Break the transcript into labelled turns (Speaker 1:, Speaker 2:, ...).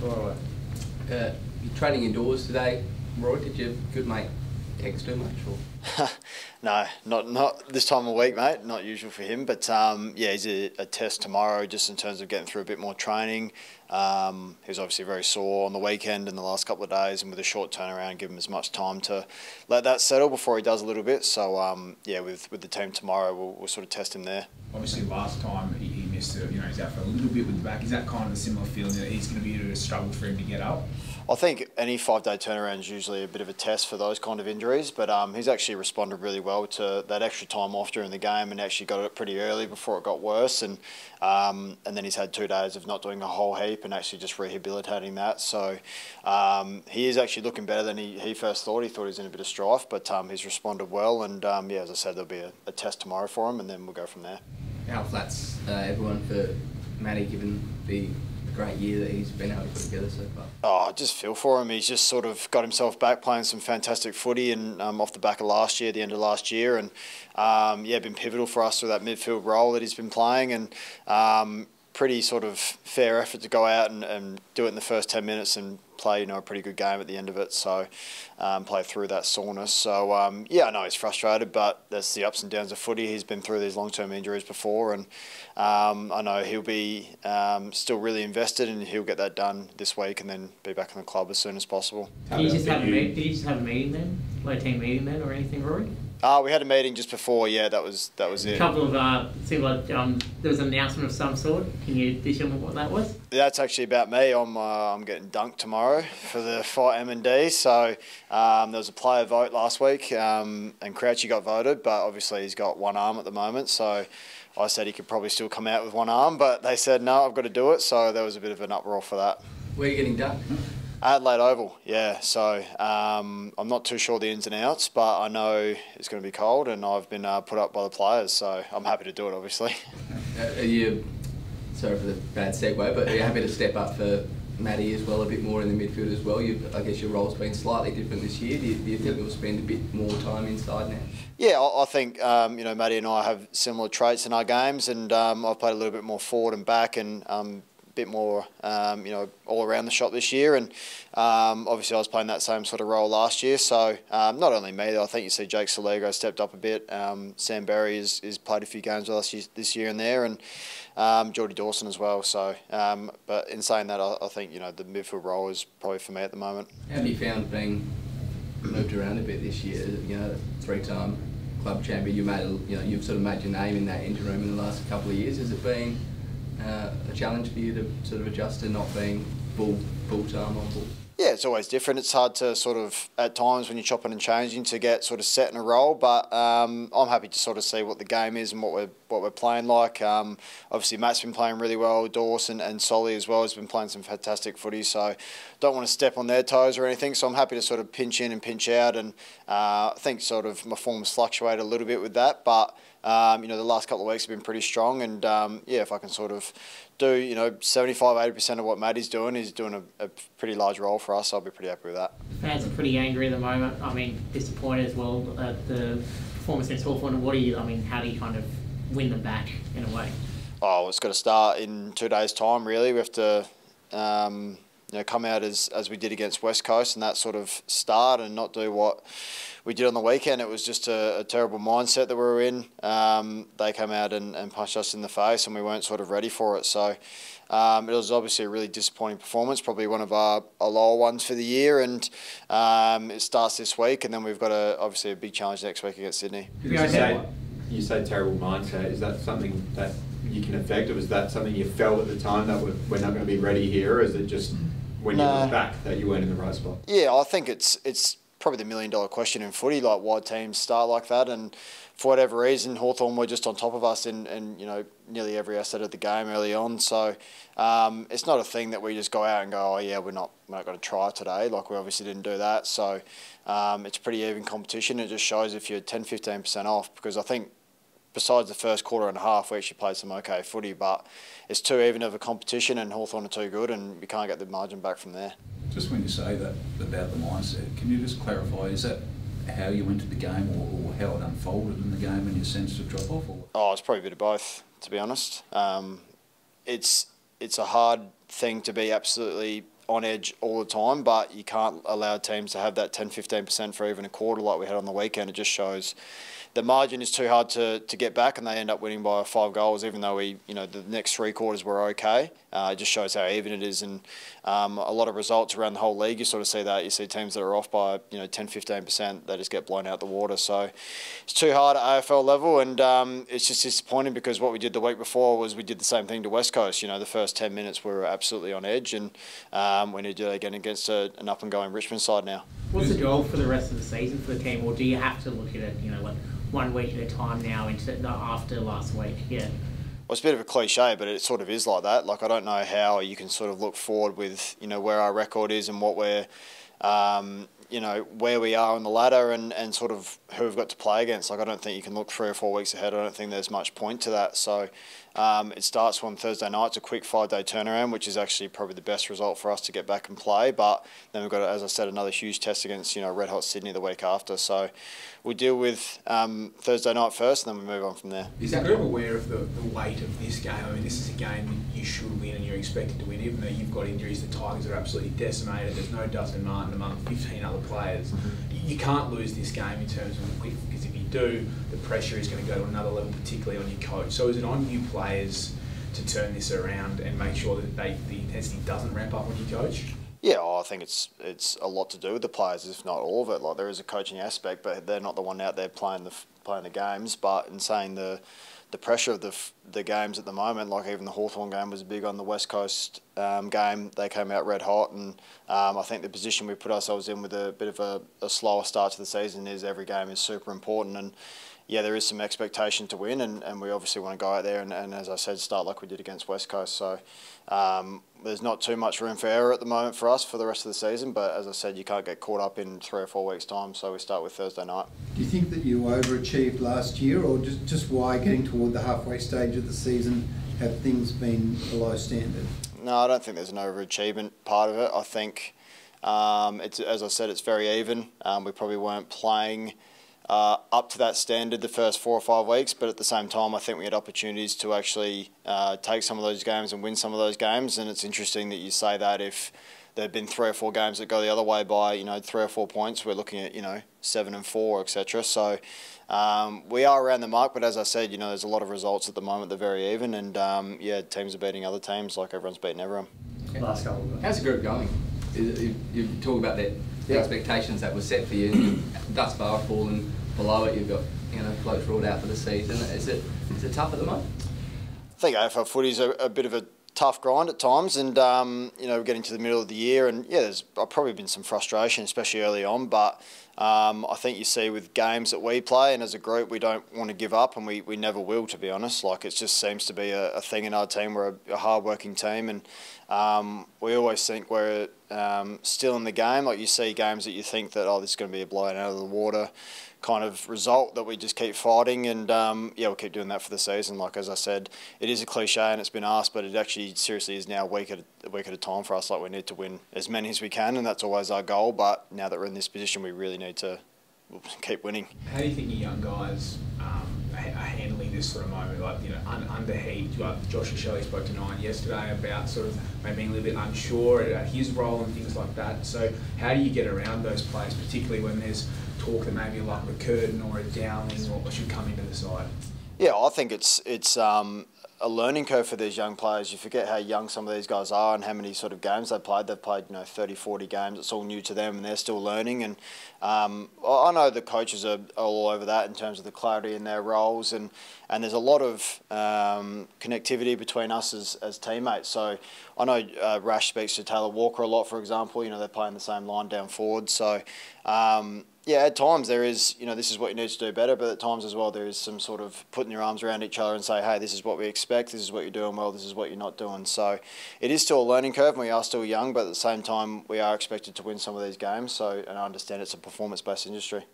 Speaker 1: All right. You're training indoors today, Rory. Did your good mate text too much? Or?
Speaker 2: No, not this time of week, mate. Not usual for him, but yeah, he's a test tomorrow just in terms of getting through a bit more training. He was obviously very sore on the weekend and the last couple of days, and with a short turnaround, give him as much time to let that settle before he does a little bit. So yeah, with the team tomorrow, we'll sort of test him there.
Speaker 3: Obviously, last time he missed it. You know, he's out for a little bit with the back. Is that kind of a similar feeling that he's going to be a struggle for him to get up?
Speaker 2: I think any 5-day turnaround is usually a bit of a test for those kind of injuries, but he's actually responded really well to that extra time off during the game and actually got it pretty early before it got worse. And then he's had 2 days of not doing a whole heap and actually just rehabilitating that. So he is actually looking better than he first thought. He thought he was in a bit of strife, but he's responded well. And yeah, as I said, there'll be a test tomorrow for him, and then we'll go from there.
Speaker 1: How flat's everyone for Matty, given the great year that he's been able to put together so far?
Speaker 2: Oh, I just feel for him. He's just sort of got himself back playing some fantastic footy, and off the back of last year, the end of last year, and yeah, been pivotal for us through that midfield role that he's been playing, and pretty sort of fair effort to go out and do it in the first 10 minutes and play, a pretty good game at the end of it. So play through that soreness. So yeah, I know he's frustrated, but that's the ups and downs of footy. He's been through these long-term injuries before, and I know he'll be still really invested, and he'll get that done this week and then be back in the club as soon as possible.
Speaker 4: Did you just have a meeting then, like a team meeting then, or anything, Rory?
Speaker 2: We had a meeting just before. Yeah, that was it.
Speaker 4: A couple of seemed like there was an announcement of some sort. Can you dish on what that was?
Speaker 2: That's actually about me. I'm getting dunked tomorrow for the fight M&D. So there was a player vote last week, and Crouchy got voted, but obviously he's got one arm at the moment. So I said he could probably still come out with one arm, but they said no, I've got to do it. So there was a bit of an uproar for that.
Speaker 1: Where are you getting dunked?
Speaker 2: Adelaide Oval, yeah. So I'm not too sure the ins and outs, but I know it's going to be cold, and I've been put up by the players, so I'm happy to do it, obviously.
Speaker 1: Are you, sorry for the bad segue, but are you happy to step up for Matty as well, a bit more in the midfield as well? I guess your role's been slightly different this year. Do you think you'll spend a bit more time inside now? Yeah, I think Matty and I have similar traits in our games, and I've played a little bit more forward and back, and bit more, all around the shop this year, and obviously I was playing that same sort of role last year. So not only me, I think you see Jake Salego stepped up a bit. Sam Berry has played a few games with us this year and there, and Geordie Dawson as well. So, but in saying that, I think the midfield role is probably for me at the moment. How have you found being moved around a bit this year? 3-time club champion. You've sort of made your name in that interim in the last couple of years. Has it been a challenge for you to sort of adjust to not being full-time on board?
Speaker 2: Yeah, it's always different. It's hard to sort of, at times when you're chopping and changing, to get sort of set in a role, but I'm happy to sort of see what the game is and what we're playing like. Obviously Matt's been playing really well, Dawson and Solly as well has been playing some fantastic footy, so don't want to step on their toes or anything, so I'm happy to sort of pinch in and pinch out, and I think sort of my form's fluctuated a little bit with that, but the last couple of weeks have been pretty strong, and yeah, if I can sort of do 75–80% of what Matty's doing, he's doing a pretty large role for us. I'll be pretty happy with that.
Speaker 4: Fans are pretty angry at the moment. I mean, disappointed as well at the performance against Hawthorn. How do you kind of win them back in a way?
Speaker 2: Oh, it's got to start in 2 days' time. Really, we have to come out as we did against West Coast, and that sort of start, and not do what we did on the weekend. It was just a terrible mindset that we were in. They came out and punched us in the face, and we weren't sort of ready for it. So it was obviously a really disappointing performance, probably one of our lower ones for the year, and it starts this week, and then we've got obviously a big challenge next week against Sydney.
Speaker 5: You say terrible mindset. Is that something that you can affect, or was that something you felt at the time that we're not going to be ready here, or is it just when you look back that you weren't in the right spot? Yeah, I think it's probably the $1,000,000 question in footy, like why teams start like that, and for whatever reason Hawthorn were just on top of us in nearly every asset of the game early on, so it's not a thing that we just go out and go, oh yeah, we're not going to try today, like we obviously didn't do that. So it's pretty even competition. It just shows if you're 10–15% off, because I think besides the first quarter and a half, we actually played some okay footy, but it's too even of a competition, and Hawthorn are too good, and we can't get the margin back from there.
Speaker 3: Just when you say that about the mindset, can you just clarify, is that how you went to the game, or how it unfolded in the game and your sense of drop-off?
Speaker 2: Oh, it's probably a bit of both, to be honest. It's a hard thing to be absolutely on edge all the time, but you can't allow teams to have that 10-15% for even a quarter like we had on the weekend. It just shows the margin is too hard to get back, and they end up winning by 5 goals, even though the next 3 quarters were okay. It just shows how even it is, and a lot of results around the whole league, you sort of see that. You see teams that are off by 10-15%, they just get blown out the water. So it's too hard at AFL level, and it's just disappointing because what we did the week before was we did the same thing to West Coast. The first 10 minutes we were absolutely on edge, and we need to do that again against an up-and-going Richmond side now.
Speaker 4: What's the goal for the rest of the season for the team, or do you have to look at it, like 1 week at a time now after last week? Yeah.
Speaker 2: Well, it's a bit of a cliche, but it sort of is like that. Like, I don't know how you can sort of look forward with, where our record is and what we're, where we are on the ladder and sort of who we've got to play against. Like, I don't think you can look 3 or 4 weeks ahead. I don't think there's much point to that. So it starts on Thursday night. It's a quick 5-day turnaround, which is actually probably the best result for us to get back and play. But then we've got, as I said, another huge test against, Red Hot Sydney the week after. So we deal with Thursday night first, and then we move on from there.
Speaker 6: Is the group aware of the weight of this game? I mean, this is a game that you should win and you're expected to win, even though you've got injuries. The Tigers are absolutely decimated. There's no Dustin Martin among 15 other players. You can't lose this game in terms of quick, because if you do, the pressure is going to go to another level, particularly on your coach. So is it on you players to turn this around and make sure that the intensity doesn't ramp up on your coach?
Speaker 2: Yeah, I think it's a lot to do with the players, if not all of it. Like, there is a coaching aspect, but they're not the one out there playing the games. But in saying the pressure of the games at the moment, like even the Hawthorn game was big on the West Coast game. They came out red hot, and I think the position we put ourselves in with a bit of a slower start to the season is every game is super important. And yeah, there is some expectation to win, and we obviously want to go out there and as I said, start like we did against West Coast. So there's not too much room for error at the moment for us for the rest of the season, but as I said, you can't get caught up in 3 or 4 weeks' time, so we start with Thursday night.
Speaker 7: Do you think that you overachieved last year, or just why getting toward the halfway stage of the season have things been below standard?
Speaker 2: No, I don't think there's an overachievement part of it. I think, as I said, it's very even. We probably weren't playing up to that standard the first 4 or 5 weeks, but at the same time I think we had opportunities to actually take some of those games and win some of those games. And it's interesting that you say that if there have been 3 or 4 games that go the other way by 3 or 4 points, we're looking at 7 and 4, etc. So we are around the mark, but as I said, there's a lot of results at the moment. They're very even, and yeah, teams are beating other teams like everyone's beating everyone.
Speaker 4: Last couple of
Speaker 1: How's the group going? You talk about the expectations that were set for you. Thus far, fallen below it. You've got blokes ruled out for the season. Is it tough at the moment?
Speaker 2: I think AFL footy's a bit of a tough grind at times, and we're getting to the middle of the year, and yeah, there's probably been some frustration, especially early on. But I think you see with games that we play, and as a group, we don't want to give up, and we never will, to be honest. Like, it just seems to be a thing in our team. We're a hard-working team, and we always think we're still in the game. Like, you see games that you think that, this is going to be a blown out of the water kind of result, that we just keep fighting, and yeah, we'll keep doing that for the season. Like, as I said, it is a cliche and it's been asked, but it actually seriously is now a week at a time for us. Like, we need to win as many as we can, and that's always our goal. But now that we're in this position, we really need to keep winning.
Speaker 6: How do you think your young guys are handling this sort of moment, like under heat? Josh and Shelley spoke to Nine yesterday about sort of maybe being a little bit unsure at his role and things like that. So how do you get around those players, particularly when there's talk that maybe like a Curtin or a Dowling or should come into the side?
Speaker 2: Yeah, I think it's a learning curve for these young players. You forget how young some of these guys are and how many sort of games they've played. They've played 30, 40 games. It's all new to them, and they're still learning. And I know the coaches are all over that in terms of the clarity in their roles, and there's a lot of connectivity between us as teammates. So I know Rash speaks to Taylor Walker a lot, for example. They're playing the same line down forward. So yeah, at times there is, this is what you need to do better, but at times as well there is some sort of putting your arms around each other and say, hey, this is what we expect, this is what you're doing well, this is what you're not doing. So it is still a learning curve, and we are still young, but at the same time we are expected to win some of these games. So, and I understand it's a performance-based industry.